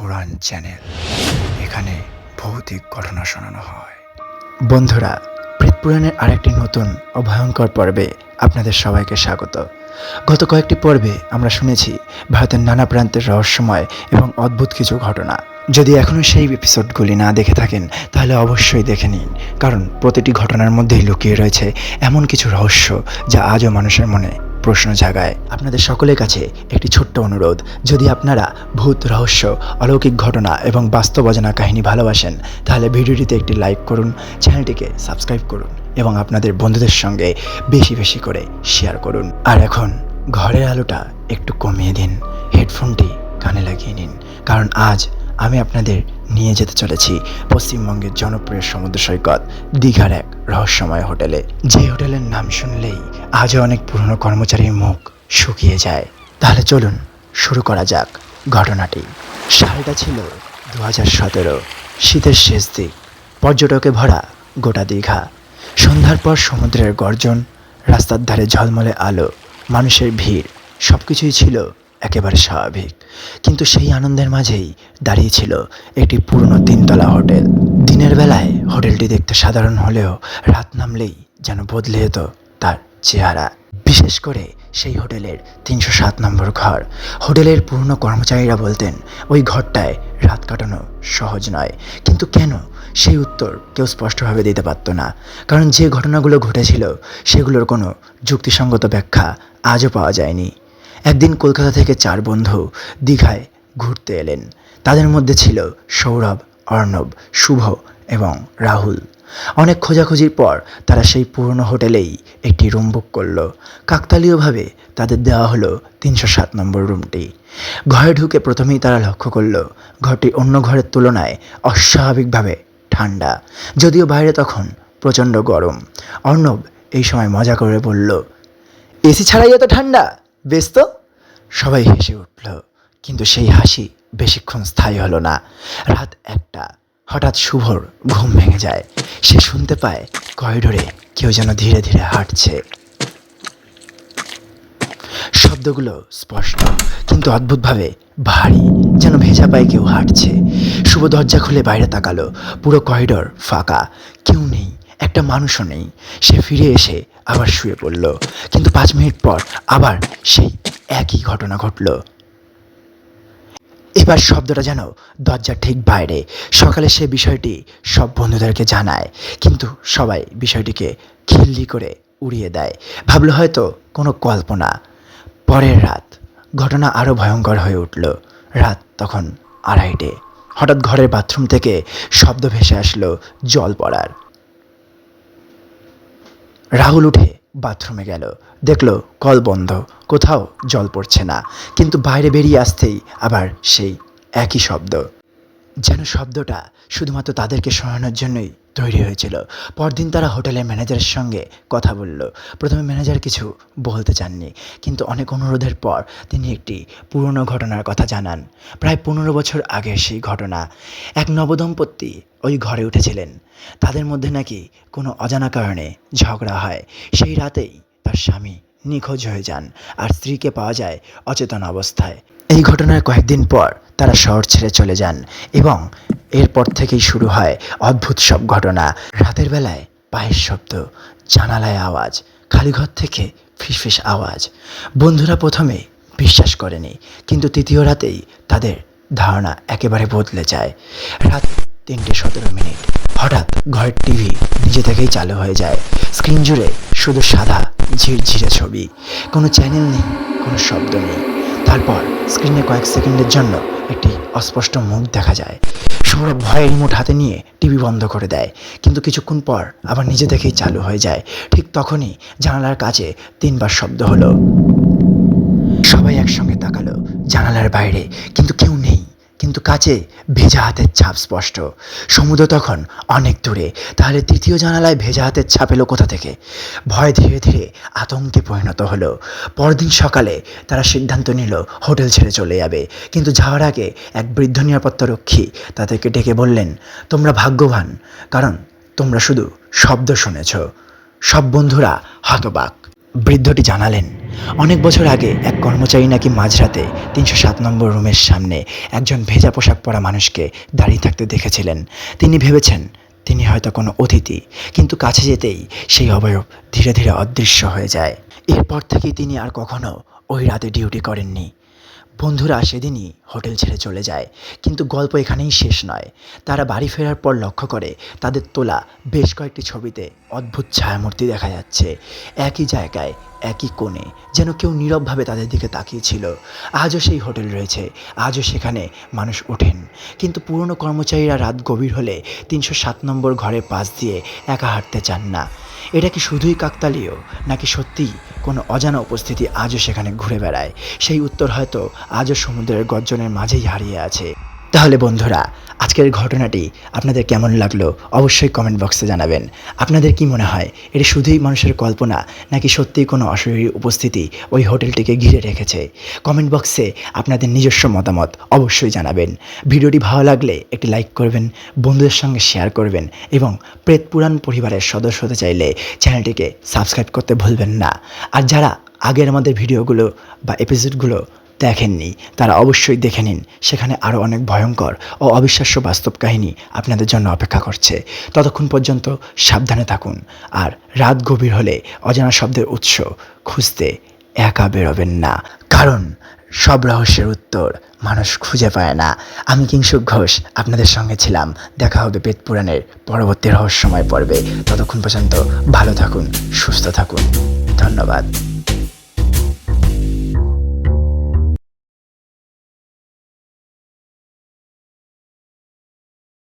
পুরাণ channel. এখানে ভৌতিক ঘটনা শোনানো হয়। বন্ধুরা, প্রেত পুরাণের আরেকটি নতুন ও ভয়ঙ্কর পর্বে আপনাদের সবাইকে স্বাগত। গত কয়েকটি পর্বে আমরা শুনেছি ভারতের নানা প্রান্তের রহস্যময় এবং অদ্ভুত কিছু ঘটনা। যদি এখনও সেই এপিসোডগুলি না দেখে থাকেন তাহলে অবশ্যই দেখে নিন, কারণ প্রতিটি ঘটনার মধ্যেই লুকিয়ে রয়েছে এমন কিছু রহস্য যা আজও মানুষের মনে প্রশ্ন জাগায়। আপনাদের সকলের কাছে একটি ছোট্ট অনুরোধ, যদি আপনারা ভূত, রহস্য, অলৌকিক ঘটনা এবং বাস্তব অজানা কাহিনী ভালোবাসেন তাহলে ভিডিওটিতে একটি লাইক করুন, চ্যানেলটিকে সাবস্ক্রাইব করুন এবং আপনাদের বন্ধুদের সঙ্গে বেশি বেশি করে শেয়ার করুন। আর এখন ঘরের আলোটা একটু কমিয়ে দিন, হেডফোনটি কানে লাগিয়ে নিন, কারণ আজ আমি আপনাদের নিয়ে যেতে চলেছি পশ্চিমবঙ্গের জনপ্রিয় সমুদ্র সৈকত দীঘার এক রহস্যময় হোটেলে, যে হোটেলের নাম শুনলেই আজও অনেক পুরনো কর্মচারীর মুখ শুকিয়ে যায়। তাহলে চলুন শুরু করা যাক ঘটনাটি। সালটা ছিল 2017, শীতের শেষ দিক, পর্যটকে ভরা গোটা দীঘা। সন্ধ্যার পর সমুদ্রের গর্জন, রাস্তার ধারে ঝলমলে আলো, মানুষের ভিড়, সব কিছুই ছিল একেবারে স্বাভাবিক। কিন্তু সেই আনন্দের মাঝেই দাঁড়িয়েছিল একটি পুরনো তিনতলা হোটেল। দিনের বেলায় হোটেলটি দেখতে সাধারণ হলেও রাত নামলেই যেন বদলে যেত তার চেহারা। বিশেষ করে সেই হোটেলের 307 নম্বর ঘর। হোটেলের পুরনো কর্মচারীরা বলতেন ওই ঘরটায় রাত কাটানো সহজ নয়, কিন্তু কেন সেই উত্তর কেউ স্পষ্টভাবে দিতে পারত না, কারণ যে ঘটনাগুলো ঘটেছিল সেগুলোর কোনো যুক্তিসঙ্গত ব্যাখ্যা আজও পাওয়া যায়নি। একদিন কলকাতা থেকে 4 বন্ধু দীঘায় ঘুরতে এলেন। তাদের মধ্যে ছিল সৌরভ, অর্ণব, শুভ এবং রাহুল। অনেক খোঁজাখুঁজির পর তারা সেই পুরনো হোটেলেই একটি রুম বুক করলো। কাকতালীয়ভাবে তাদের দেওয়া হলো 307 নম্বর রুমটি। ঘরে ঢুকে প্রথমেই তারা লক্ষ্য করলো ঘরটি অন্য ঘরের তুলনায় অস্বাভাবিকভাবে ঠান্ডা, যদিও বাইরে তখন প্রচণ্ড গরম। অর্ণব এই সময় মজা করে বলল, এসি ছাড়াই এত ঠান্ডা, বেশ তো। সবাই হেসে উঠল, কিন্তু সেই হাসি বেশিক্ষণ স্থায়ী হলো না। রাত 1টা, হঠাৎ শুভর ঘুম ভেঙে যায়। সে শুনতে পায় করিডোরে কেউ যেন ধীরে ধীরে হাঁটছে। শব্দগুলো স্পষ্ট কিন্তু অদ্ভুতভাবে ভারী, যেন ভেজা পায়ে কেউ হাঁটছে। শুভ দরজা খুলে বাইরে তাকালো। পুরো করিডোর ফাঁকা, কেউ নেই, একটা মানুষও নেই। সে ফিরে এসে আবার শুয়ে পড়ল, কিন্তু 5 মিনিট পর আবার সেই একই ঘটনা ঘটল। এবার শব্দটা যেন দরজার ঠিক বাইরে। সকালে সে বিষয়টি সব বন্ধুদেরকে জানায়, কিন্তু সবাই বিষয়টিকে খিল্লি করে উড়িয়ে দেয়, ভাবলো হয়তো কোনো কল্পনা। পরের রাত ঘটনা আরও ভয়ঙ্কর হয়ে উঠল। রাত তখন 2:30। হঠাৎ ঘরের বাথরুম থেকে শব্দ ভেসে আসলো জল পড়ার। রাহুল উঠে বাথরুমে গেল, দেখলো কল বন্ধ, কোথাও জল পড়ছে না। কিন্তু বাইরে বেরিয়ে আসতেই আবার সেই একই শব্দ, যেন শব্দটা শুধুমাত্র তাদেরকে শোনানোর জন্যই তৈরি হয়েছিল। পরদিন তারা হোটেলের ম্যানেজারের সঙ্গে কথা বলল। প্রথমে ম্যানেজার কিছু বলতে চাননি, কিন্তু অনেক অনুরোধের পর তিনি একটি পুরনো ঘটনার কথা জানান। প্রায় 15 বছর আগের সেই ঘটনা। এক নবদম্পতি ওই ঘরে উঠেছিলেন। তাদের মধ্যে নাকি কোনো অজানা কারণে ঝগড়া হয়। সেই রাতেই তার স্বামী নিখোঁজ হয়ে যান আর স্ত্রীকে পাওয়া যায় অচেতন অবস্থায়। এই ঘটনার কয়েকদিন পর তারা শহর ছেড়ে চলে যান এবং এরপর থেকেই শুরু হয় অদ্ভুত সব ঘটনা। রাতের বেলায় পায়ের শব্দ, জানালায় আওয়াজ, খালি ঘর থেকে ফিসফিস আওয়াজ। বন্ধুরা প্রথমে বিশ্বাস করেনি, কিন্তু তৃতীয় রাতেই তাদের ধারণা একেবারে বদলে যায়। রাত 3:17। হঠাৎ ঘরের টিভি নিজে থেকেই চালু হয়ে যায়। স্ক্রিন জুড়ে শুধু সাদা ঝিরঝিরে ছবি, কোনো চ্যানেল নেই, কোনো শব্দ নেই। তারপর স্ক্রিনে কয়েক সেকেন্ডের জন্য একটি অস্পষ্ট মুখ দেখা যায়। সৌরভ ভয়ে রিমোট হাতে নিয়ে টিভি বন্ধ করে দেয়, কিন্তু কিছুক্ষণ পর আবার নিজে থেকেই চালু হয়ে যায়। ঠিক তখনই জানালার কাছে 3 বার শব্দ হলো। সবাই একসঙ্গে তাকালো জানালার বাইরে, কিন্তু কেউ নেই, কিন্তু কাছে ভেজা হাতের ছাপ স্পষ্ট। সমুদ্র তখন অনেক দূরে, তাহলে তৃতীয় জানালায় ভেজা হাতের ছাপ এলো কোথা থেকে? ভয় ধীরে ধীরে আতঙ্কে পরিণত হলো। পরদিন সকালে তারা সিদ্ধান্ত নিল হোটেল ছেড়ে চলে যাবে, কিন্তু যাওয়ার আগে এক বৃদ্ধ নিরাপত্তারক্ষী তাদেরকে ডেকে বললেন, তোমরা ভাগ্যবান, কারণ তোমরা শুধু শব্দ শুনেছ। সব বন্ধুরা হতবাক। বৃদ্ধটি জানালেন, অনেক বছর আগে এক কর্মচারী নাকি মাঝরাতে 307 নম্বর রুমের সামনে একজন ভেজা পোশাক পরা মানুষকে দাঁড়িয়ে থাকতে দেখেছিলেন। তিনি ভেবেছেন তিনি হয়তো কোনো অতিথি, কিন্তু কাছে যেতেই সেই অবয়ব ধীরে ধীরে অদৃশ্য হয়ে যায়। এরপর থেকেই তিনি আর কখনো ওই রাতে ডিউটি করেননি। বন্ধুরা সেদিনই হোটেল ছেড়ে চলে যায়, কিন্তু গল্প এখানেই শেষ নয়। তারা বাড়ি ফেরার পর লক্ষ্য করে তাদের তোলা বেশ কয়েকটি ছবিতে অদ্ভুত ছায়ামূর্তি দেখা যাচ্ছে। একই জায়গায়, একই কোণে, যেন কেউ নীরবভাবে তাদের দিকে তাকিয়েছিল। আজও সেই হোটেল রয়েছে, আজও সেখানে মানুষ ওঠেন, কিন্তু পুরনো কর্মচারীরা রাত গভীর হলে 307 নম্বর ঘরের পাশ দিয়ে একা হাঁটতে চান না। এটা কি শুধুই কাকতালীয়, নাকি সত্যিই কোনো অজানা উপস্থিতি আজও সেখানে ঘুরে বেড়ায়? সেই উত্তর হয়তো আজও সমুদ্রের গর্জনের মাঝেই হারিয়ে আছে। তাহলে বন্ধুরা, আজকের ঘটনাটি আপনাদের কেমন লাগলো অবশ্যই কমেন্ট বক্সে জানাবেন। আপনাদের কি মনে হয় এটি শুধুই মানুষের কল্পনা, নাকি সত্যিই কোনো অশরীরী উপস্থিতি ওই হোটেলটিকে ঘিরে রেখেছে? কমেন্ট বক্সে আপনাদের নিজস্ব মতামত অবশ্যই জানাবেন। ভিডিওটি ভালো লাগলে একটি লাইক করবেন, বন্ধুদের সঙ্গে শেয়ার করবেন এবং প্রেত পুরাণ পরিবারের সদস্য হতে চাইলে চ্যানেলটিকে সাবস্ক্রাইব করতে ভুলবেন না। আর যারা আগের আমাদের ভিডিওগুলো বা এপিসোডগুলো দেখেননি তারা অবশ্যই দেখে নিন, সেখানে আরও অনেক ভয়ঙ্কর ও অবিশ্বাস্য বাস্তব কাহিনী আপনাদের জন্য অপেক্ষা করছে। ততক্ষণ পর্যন্ত সাবধানে থাকুন, আর রাত গভীর হলে অজানা শব্দের উৎস খুঁজতে একা বেরোবেন না, কারণ সব রহস্যের উত্তর মানুষ খুঁজে পায় না। আমি কিংশুক ঘোষ আপনাদের সঙ্গে ছিলাম। দেখা হবে প্রেত পুরাণের পরবর্তী রহস্যময় পর্বে। ততক্ষণ পর্যন্ত ভালো থাকুন, সুস্থ থাকুন। ধন্যবাদ।